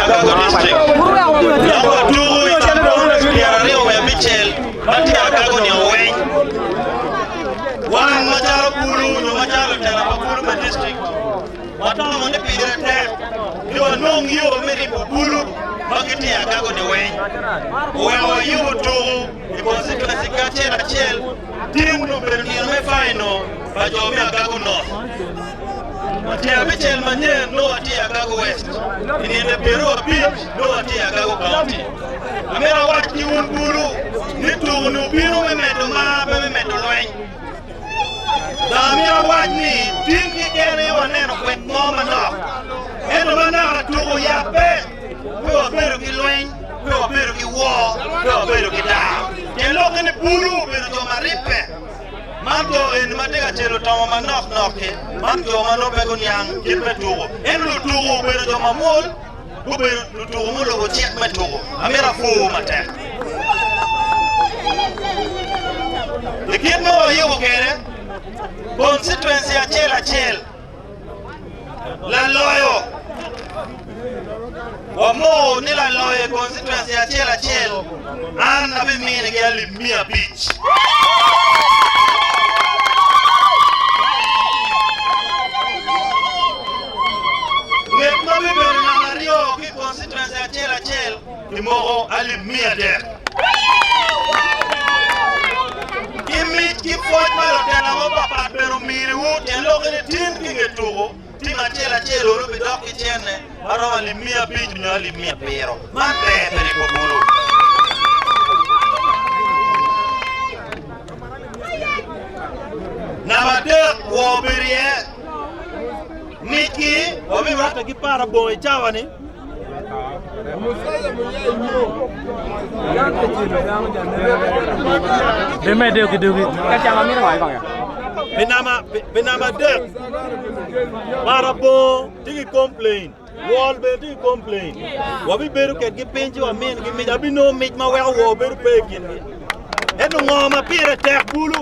Akago district. Number 2 is Rio Michel, Mati Akago ni Oweng. One Majaro Bulu, no Majaro Telapakulu district. Watono mwende pigire te. Kiwa nong yu omeri Bulu, Makiti Akago ni Oweng. Uwewa yu tuhu, ikonsequence kachela chel. Team no Bernier me final, Bajomi Akago North. Matia Michel Manyen, no Atia Akago West. In the Bureau of Beach, no Atia Akago County. Amera wati Bulu, Nitu Nubino Metoma, Metoloing. Amera wati, Tinky Kenny, one and with Mama Knock. And the Mana to Yape, we are better to Loing, we are better to war, we are better to down. They look in the Bulu, better to Maripe. Manto in Matega Chelo Tama knock, Manto Manopego Yang, Gilberto, and Lutu, better to Mamul, who better to Mulo, check Meto. Amera Fu Mate. The kid know you get it. Constituency a chel. La loyo. Wamo ni la loyo constituency a chel. Anna be me ni gali Mia Beach. Nget no be na Mario ki constituency a chel. Imo ali Mia there. Keep forward, my papa, pero miri wood, and look at the team king at two. Timachela Chelo, the docky chene, around Mia Beach, nearly Mia Pero. Man, Perico. Namade, Woberia, Niki, or we want to keep part of boy Chavani. They may do it. Penama death. Marabo, take a complaint. Wall better complain. What we better get paint you a man, give me, I be no make my well war, better bacon. And no more, my peer attack Bulu.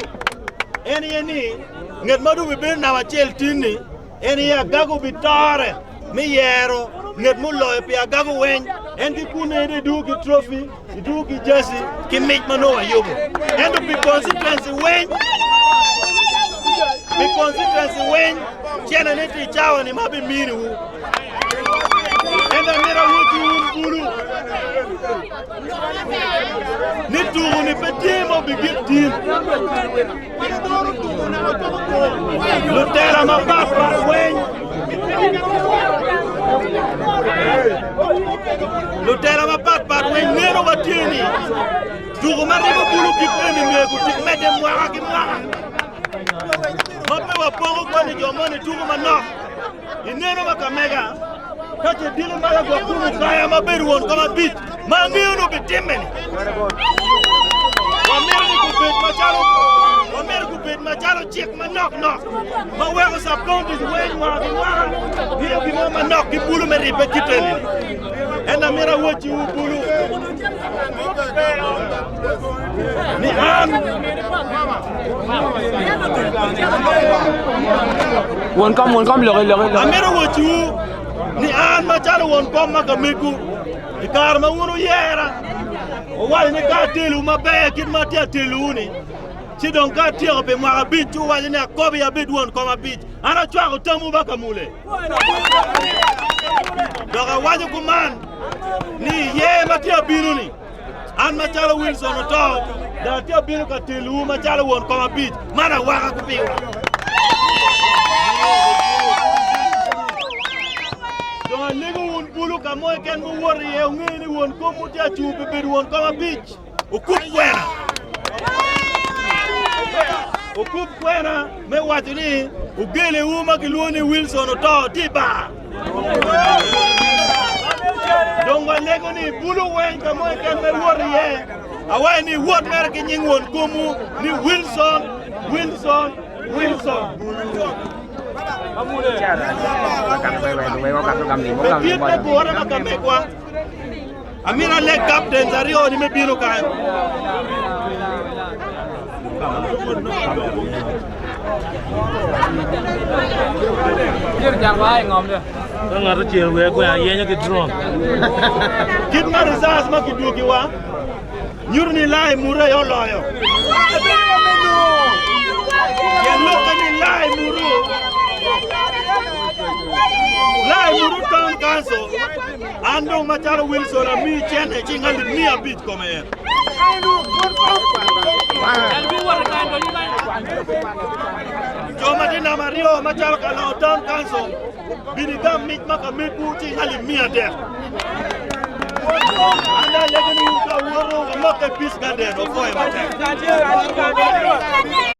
Any, get mother we been now a chill tinny. Any a gago be tare, me yero. Net mulo epi agago wen and the pune do the trophy, the do the jersey, can make manoa yobo. And the constituency wen, the constituency wen, Chananity Chow and Mabi Miru. And the mirror would you Bulu. Need to win a team of the big team. Lieutenant Mapapa wen. Lieutenant Mapapa, we never were teeny. Do you remember Bulu Kipeni, who met them Waki Mara? Papa was poor money, your money to him enough. You never can make a catch a deal of my Bulu, I am a better one, come a beat. My meal will be 10 minutes. America bid my jalo check my knock. My workers are going to way here give my knock, the Bulu me repeat it. And I made a watch you Bulu. Ni am One come, I made a watch you. Ni am my jalo won't come Makamiku. The car ma uno yera. Why ne ka telu ma be kid ma tia teluni. Si don't got tear up in my beach, you was in a copy a bit one come a beach. And I try to tell Mubakamule. Dog, why you command? Ni ye Matia Biruni. And Machala Wilson on top. The Tia Biruka Tilu, Machala won't come a beach. Mana Waka Pio. Don't nigga won't Bulu Kamoy can worry, and won't come with your two, but won't come a beach. Who cook where? Okup kwena me watini ugele uma kiluni Wilson oto tiba donga lego ni Bulu wen kamo kan me woriye awai ni wot mer ki nyingwon kumu ni Wilson amule amira le captain zario ni me bino kan Jangan ngom dia. Nga to chill we ko ya yenya ke drone. Kit ma resas ma kiduki wa. Nyurni lai mure yo loyo. Ya lokani lai muru. Lai muru town council. Ando Macharo Wilson and me chene chingali me a bit come here. Jomatina Mario Macharo Kalongo town council. Binigam meet maka me puti ngali me a there. Anda legani uka woro maka peace garden of boy.